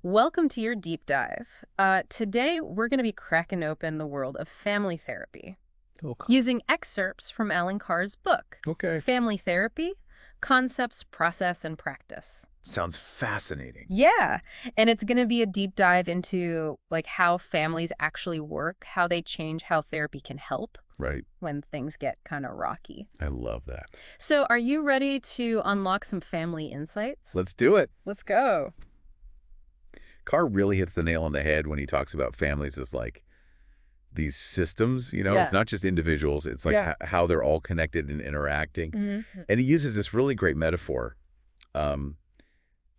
Welcome to your deep dive. Today, we're going to be cracking open the world of family therapy Okay. using excerpts from Alan Carr's book, Okay. Family Therapy, Concepts, Process, and Practice. Sounds fascinating. Yeah, and it's going to be a deep dive into like how families actually work, how they change, how therapy can help Right. when things get kind of rocky. I love that. So, are you ready to unlock some family insights? Let's do it. Let's go. Carr really hits the nail on the head when he talks about families as like these systems, Yeah. it's not just individuals. It's like Yeah. how they're all connected and interacting. Mm-hmm. And he uses this really great metaphor. Um,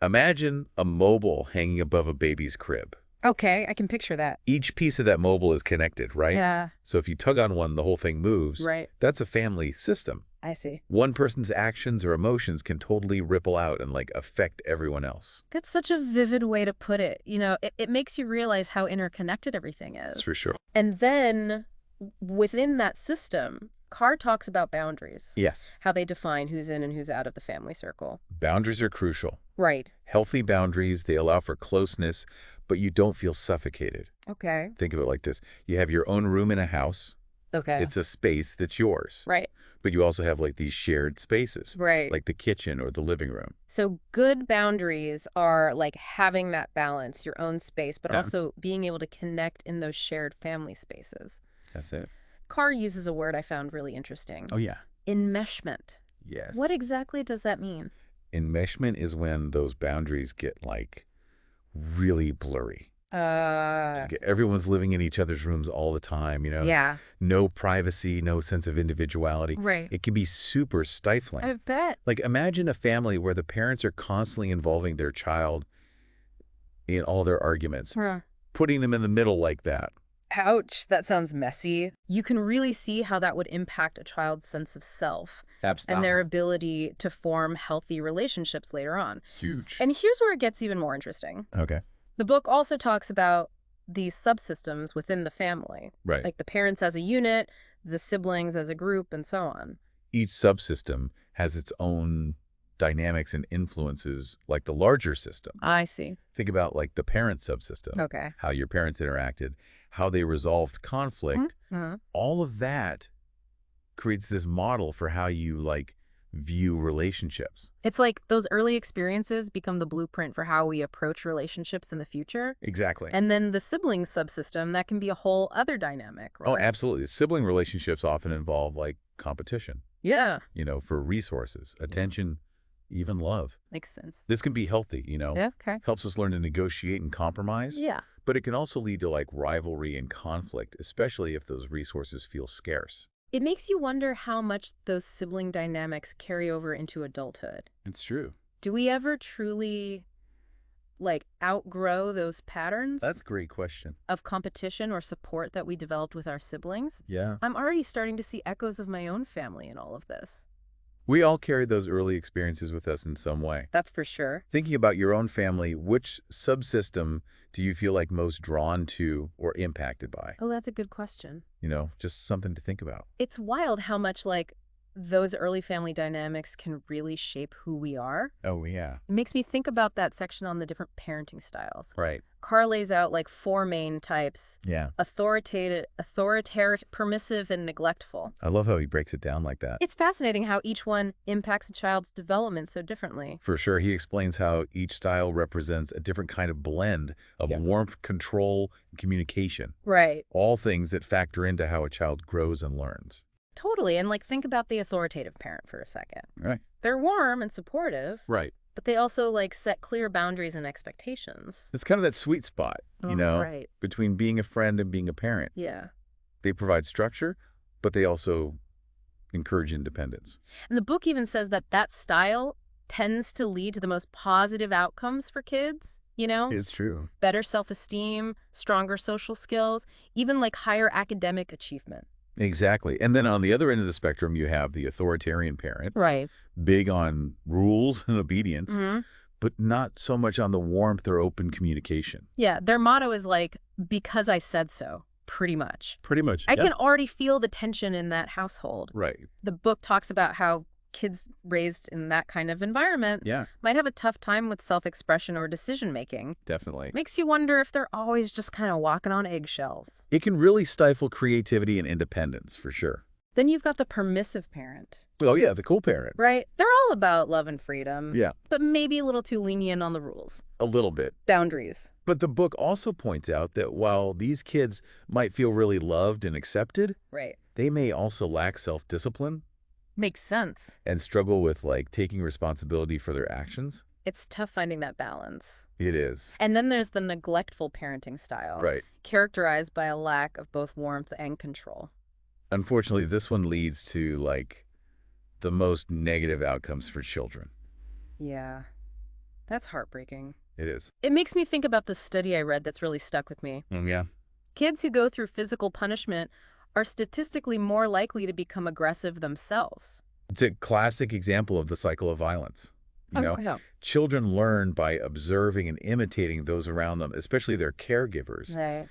Imagine a mobile hanging above a baby's crib. Okay, I can picture that. Each piece of that mobile is connected, right? Yeah, So if you tug on one, the whole thing moves. right. That's a family system. I see. One person's actions or emotions can totally ripple out and like affect everyone else. That's such a vivid way to put it. It makes you realize how interconnected everything That's is. for sure. And then within that system, Carr talks about boundaries, Yes. how they define who's in and who's out of the family circle. Boundaries are crucial. Right. Healthy boundaries, they allow for closeness, but you don't feel suffocated. Okay. Think of it like this. You have your own room in a house. Okay. It's a space that's yours. Right. But you also have like these shared spaces, Right. like the kitchen or the living room. So good boundaries are like having that balance, your own space, but Yeah. also being able to connect in those shared family spaces. That's it. Carr uses a word I found really interesting. Oh, yeah. Enmeshment. Yes. What exactly does that mean? Enmeshment is when those boundaries get like really blurry. Everyone's living in each other's rooms all the time, Yeah. No privacy, no sense of individuality. Right. It can be super stifling. I bet. Like imagine a family where the parents are constantly involving their child in all their arguments, putting them in the middle like that. Ouch, that sounds messy. You can really see how that would impact a child's sense of self and their ability to form healthy relationships later on. Huge. And here's where it gets even more interesting. Okay. The book also talks about these subsystems within the family, Right. like the parents as a unit, the siblings as a group, and so on. Each subsystem has its own dynamics and influences like the larger system. I see. Think about like the parent subsystem. Okay. How your parents interacted, how they resolved conflict. Mm-hmm. All of that creates this model for how you like view relationships. It's like those early experiences become the blueprint for how we approach relationships in the future. Exactly. And then the sibling subsystem, that can be a whole other dynamic, right? Oh, absolutely. Sibling relationships often involve like competition, Yeah. for resources, attention, even love. Makes sense. This can be healthy, Yeah, okay. helps us learn to negotiate and compromise. Yeah. But it can also lead to like rivalry and conflict, especially if those resources feel scarce. It makes you wonder how much those sibling dynamics carry over into adulthood. It's true. Do we ever truly, outgrow those patterns That's a great question. of competition or support that we developed with our siblings? Yeah. I'm already starting to see echoes of my own family in all of this. We all carry those early experiences with us in some way. That's for sure. Thinking about your own family, which subsystem do you feel like most drawn to or impacted by? Oh, that's a good question. Just something to think about. It's wild how much, those early family dynamics can really shape who we are. Oh, yeah. It makes me think about that section on the different parenting styles. Right. Carr lays out, 4 main types: Yeah. authoritative, permissive, and neglectful. I love how he breaks it down like that. It's fascinating how each one impacts a child's development so differently. For sure, he explains how each style represents a different kind of blend of warmth, control, and communication. Right. All things that factor into how a child grows and learns. Totally. And think about the authoritative parent for a second. Right. They're warm and supportive, Right. but they also set clear boundaries and expectations. It's kind of that sweet spot, Right. between being a friend and being a parent. Yeah. They provide structure, but they also encourage independence. And the book even says that style tends to lead to the most positive outcomes for kids, It's true. better self-esteem, stronger social skills, even higher academic achievement. Exactly. And then on the other end of the spectrum, you have the authoritarian parent, Right. big on rules and obedience, Mm-hmm. but not so much on the warmth or open communication. Yeah, their motto is because I said so, pretty much. Pretty much. I can already feel the tension in that household. Right. The book talks about how kids raised in that kind of environment might have a tough time with self-expression or decision-making. Definitely. Makes you wonder if they're always just kind of walking on eggshells. It can really stifle creativity and independence, for sure. Then you've got the permissive parent. Oh, yeah, the cool parent. Right? They're all about love and freedom. Yeah. But maybe a little too lenient on the rules. A little bit. Boundaries. But the book also points out that while these kids might feel really loved and accepted, they may also lack self-discipline. Makes sense. And struggle with, like, taking responsibility for their actions. It's tough finding that balance. It is. And then there's the neglectful parenting style. Characterized by a lack of both warmth and control. Unfortunately, this one leads to, like, the most negative outcomes for children. Yeah. That's heartbreaking. It is. It makes me think about the study I read that's really stuck with me. Yeah. Kids who go through physical punishment are statistically more likely to become aggressive themselves. It's a classic example of the cycle of violence. You know, children learn by observing and imitating those around them, especially their caregivers. Right.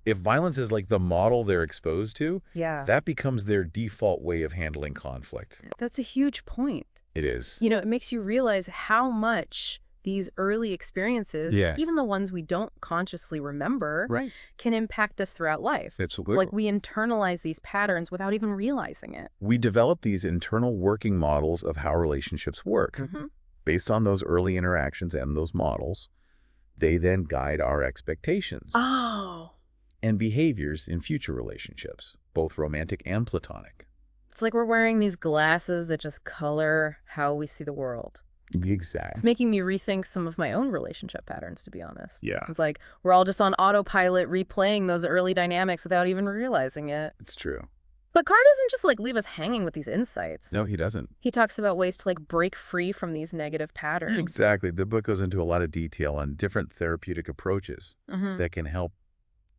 If violence is like the model they're exposed to, yeah, that becomes their default way of handling conflict. That's a huge point. It is. You know, it makes you realize how much these early experiences, even the ones we don't consciously remember, can impact us throughout life. Absolutely. Like we internalize these patterns without even realizing it. We develop these internal working models of how relationships work. Based on those early interactions and those models, they then guide our expectations. And behaviors in future relationships, both romantic and platonic. It's like we're wearing these glasses that just color how we see the world. Exactly. It's making me rethink some of my own relationship patterns, to be honest. Yeah. It's like we're all just on autopilot replaying those early dynamics without even realizing it. It's true. But Carr doesn't just like leave us hanging with these insights. No, he doesn't. He talks about ways to like break free from these negative patterns. Exactly. The book goes into a lot of detail on different therapeutic approaches that can help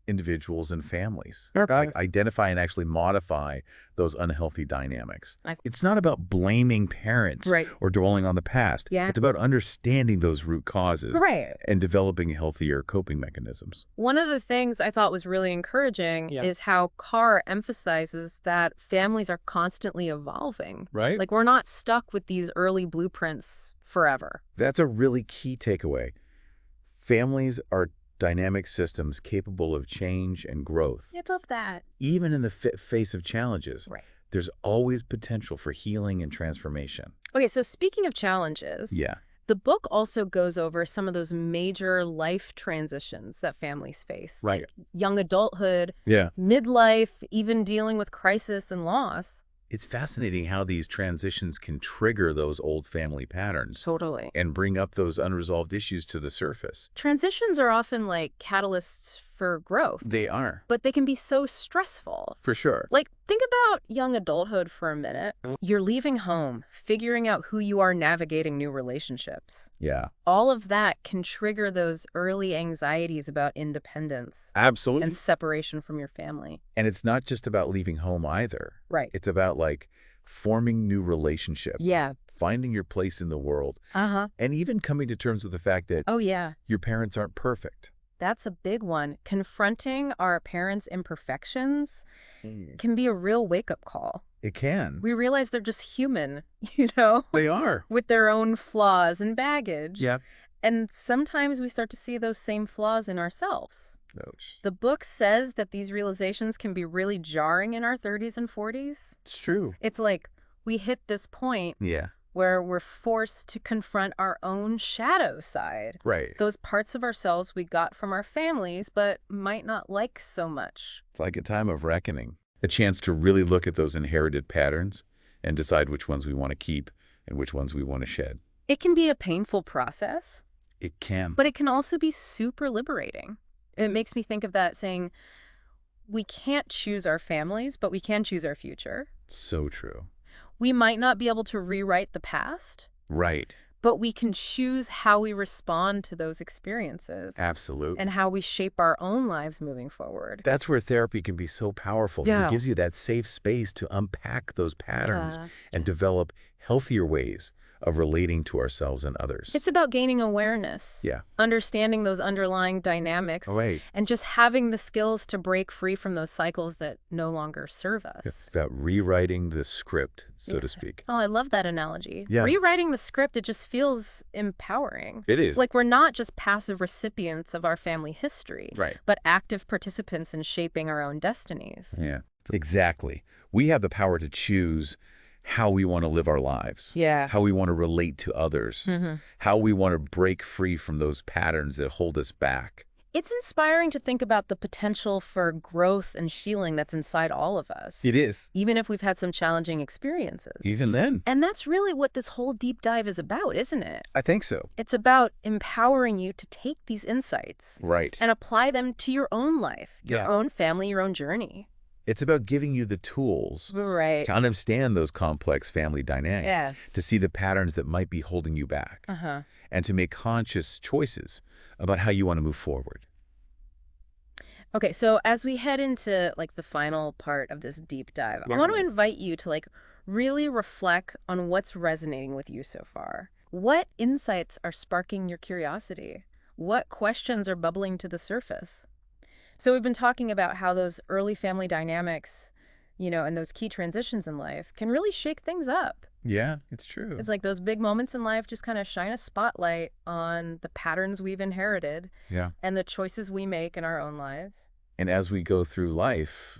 individuals and families like identify and actually modify those unhealthy dynamics. It's not about blaming parents or dwelling on the past. It's about understanding those root causes and developing healthier coping mechanisms. One of the things I thought was really encouraging is how Carr emphasizes that families are constantly evolving. Like we're not stuck with these early blueprints forever. That's a really key takeaway. Families are dynamic systems capable of change and growth. I love that. Even in the face of challenges, there's always potential for healing and transformation. Okay, so speaking of challenges, the book also goes over some of those major life transitions that families face. Like young adulthood, midlife, even dealing with crisis and loss. It's fascinating how these transitions can trigger those old family patterns. Totally. And bring up those unresolved issues to the surface. Transitions are often like catalysts for growth. They are. But they can be so stressful. For sure. Like, think about young adulthood for a minute. You're leaving home, figuring out who you are, navigating new relationships. Yeah. All of that can trigger those early anxieties about independence. Absolutely. And separation from your family. And it's not just about leaving home either. It's about, like, forming new relationships. Finding your place in the world. And even coming to terms with the fact that your parents aren't perfect. That's a big one. Confronting our parents' imperfections can be a real wake-up call. It can. We realize they're just human, you know? They are. With their own flaws and baggage. Yeah. And sometimes we start to see those same flaws in ourselves. Ouch. The book says that these realizations can be really jarring in our 30s and 40s. It's true. It's like we hit this point where we're forced to confront our own shadow side. Those parts of ourselves we got from our families, but might not like so much. It's like a time of reckoning. A chance to really look at those inherited patterns and decide which ones we want to keep and which ones we want to shed. It can be a painful process. It can. But it can also be super liberating. It makes me think of that saying, we can't choose our families, but we can choose our future. So true. We might not be able to rewrite the past. But we can choose how we respond to those experiences. Absolutely. And how we shape our own lives moving forward. That's where therapy can be so powerful. It gives you that safe space to unpack those patterns and develop healthier ways of relating to ourselves and others. It's about gaining awareness. Yeah. Understanding those underlying dynamics. Oh, right. And just having the skills to break free from those cycles that no longer serve us. It's about rewriting the script, so to speak. Oh, I love that analogy. Yeah. Rewriting the script, it just feels empowering. It is. Like we're not just passive recipients of our family history, right, but active participants in shaping our own destinies. Yeah, exactly. We have the power to choose how we want to live our lives, how we want to relate to others, how we want to break free from those patterns that hold us back. It's inspiring to think about the potential for growth and healing that's inside all of us. It is. Even if we've had some challenging experiences. Even then. And that's really what this whole deep dive is about, isn't it? I think so. It's about empowering you to take these insights. Right. And apply them to your own life, your own family, your own journey. It's about giving you the tools to understand those complex family dynamics, to see the patterns that might be holding you back, and to make conscious choices about how you want to move forward. Okay, so as we head into the final part of this deep dive, I want to invite you to really reflect on what's resonating with you so far. What insights are sparking your curiosity? What questions are bubbling to the surface? So we've been talking about how those early family dynamics, and those key transitions in life can really shake things up. Yeah, it's true. It's like those big moments in life just kind of shine a spotlight on the patterns we've inherited and the choices we make in our own lives. And as we go through life,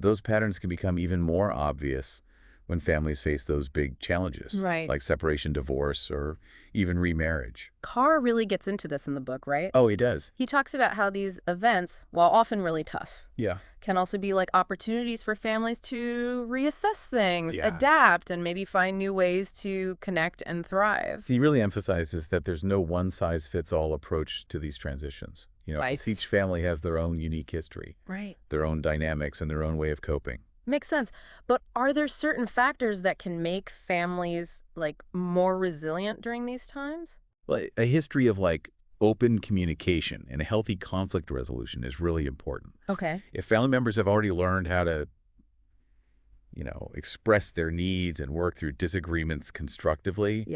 those patterns can become even more obvious when families face those big challenges, like separation, divorce, or even remarriage. Carr really gets into this in the book, right? Oh, he does. He talks about how these events, while often really tough, can also be opportunities for families to reassess things, adapt, and maybe find new ways to connect and thrive. He really emphasizes that there's no one-size-fits-all approach to these transitions. Each family has their own unique history, their own dynamics, and their own way of coping. Makes sense. But are there certain factors that can make families more resilient during these times? Well, a history of open communication and a healthy conflict resolution is really important. Okay. If family members have already learned how to, express their needs and work through disagreements constructively,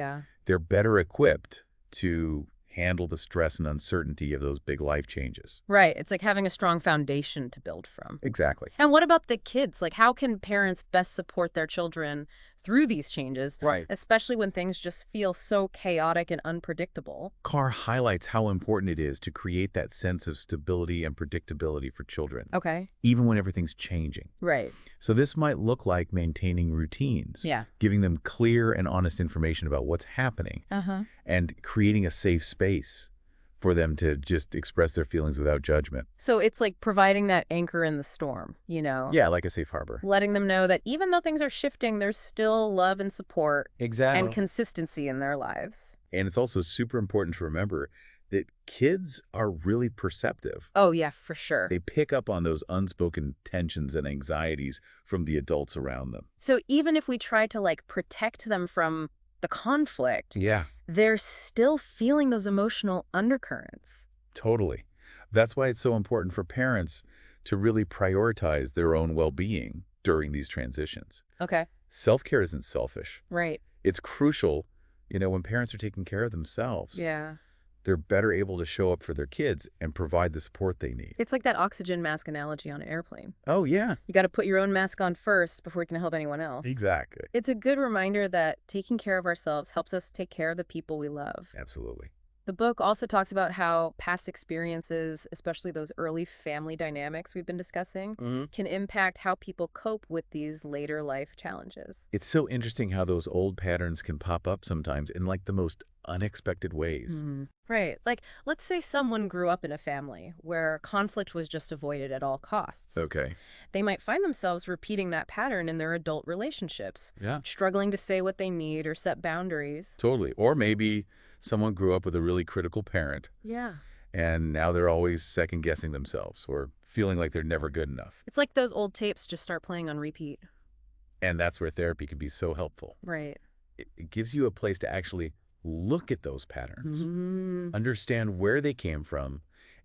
they're better equipped to handle the stress and uncertainty of those big life changes. Right. It's like having a strong foundation to build from. Exactly. And what about the kids? How can parents best support their children through these changes, especially when things just feel so chaotic and unpredictable? Carr highlights how important it is to create that sense of stability and predictability for children. Okay. Even when everything's changing. Right. So this might look like maintaining routines, giving them clear and honest information about what's happening, and creating a safe space for them to just express their feelings without judgment. So it's like providing that anchor in the storm, Yeah, like a safe harbor. Letting them know that even though things are shifting, there's still love and support and consistency in their lives. And it's also super important to remember that kids are really perceptive. Oh, yeah, for sure. They pick up on those unspoken tensions and anxieties from the adults around them. So even if we try to protect them from the conflict, they're still feeling those emotional undercurrents. Totally. That's why it's so important for parents to really prioritize their own well-being during these transitions. Okay. Self-care isn't selfish. Right. It's crucial, when parents are taking care of themselves. Yeah. They're better able to show up for their kids and provide the support they need. It's like that oxygen mask analogy on an airplane. Oh, yeah. You got to put your own mask on first before you can help anyone else. Exactly. It's a good reminder that taking care of ourselves helps us take care of the people we love. Absolutely. The book also talks about how past experiences, especially those early family dynamics we've been discussing, can impact how people cope with these later life challenges. It's so interesting how those old patterns can pop up sometimes in the most unexpected ways. Right. Let's say someone grew up in a family where conflict was just avoided at all costs. Okay. They might find themselves repeating that pattern in their adult relationships. Yeah. Struggling to say what they need or set boundaries. Totally. Or maybe someone grew up with a really critical parent. Yeah. And now they're always second-guessing themselves or feeling like they're never good enough. It's like those old tapes just start playing on repeat. And that's where therapy can be so helpful. Right. It gives you a place to actually look at those patterns, understand where they came from,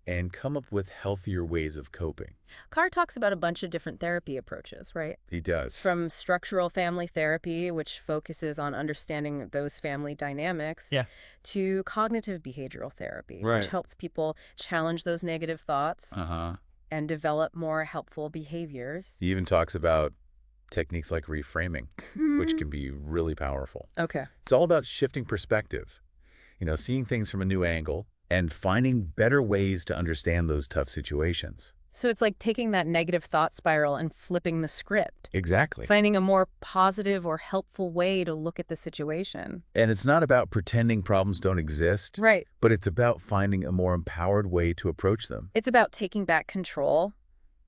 and come up with healthier ways of coping. Carr talks about a bunch of different therapy approaches, right? He does. From structural family therapy, which focuses on understanding those family dynamics, to cognitive behavioral therapy, which helps people challenge those negative thoughts and develop more helpful behaviors. He even talks about techniques like reframing, which can be really powerful. Okay. It's all about shifting perspective, seeing things from a new angle and finding better ways to understand those tough situations. So it's like taking that negative thought spiral and flipping the script. Exactly. Finding a more positive or helpful way to look at the situation. And it's not about pretending problems don't exist. Right. But it's about finding a more empowered way to approach them. It's about taking back control,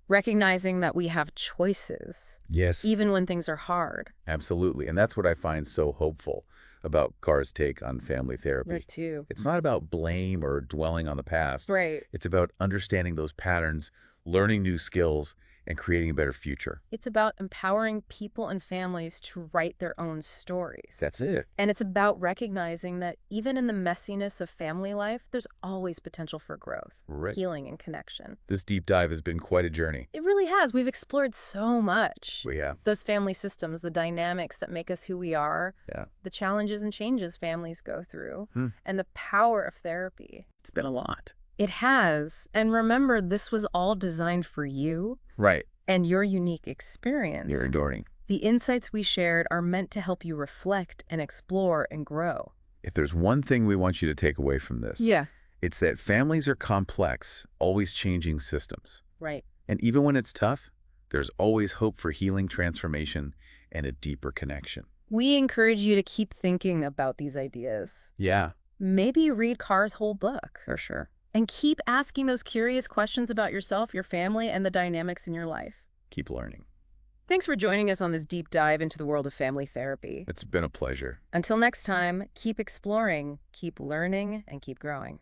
recognizing that we have choices. Yes. Even when things are hard. Absolutely. And that's what I find so hopeful about Carr's take on family therapy. Me too. It's not about blame or dwelling on the past. Right. It's about understanding those patterns, learning new skills, and creating a better future. It's about empowering people and families to write their own stories. That's it. And it's about recognizing that even in the messiness of family life, there's always potential for growth, healing, and connection. This deep dive has been quite a journey. It really has. We've explored so much. We have. Those family systems, the dynamics that make us who we are, the challenges and changes families go through, and the power of therapy. It's been a lot. It has. And remember, this was all designed for you. Right. And your unique experience. You're adoring. The insights we shared are meant to help you reflect and explore and grow. If there's one thing we want you to take away from this, it's that families are complex, always changing systems. Right. And even when it's tough, there's always hope for healing, transformation, and a deeper connection. We encourage you to keep thinking about these ideas. Yeah. Maybe read Carr's whole book. For sure. And keep asking those curious questions about yourself, your family, and the dynamics in your life. Keep learning. Thanks for joining us on this deep dive into the world of family therapy. It's been a pleasure. Until next time, keep exploring, keep learning, and keep growing.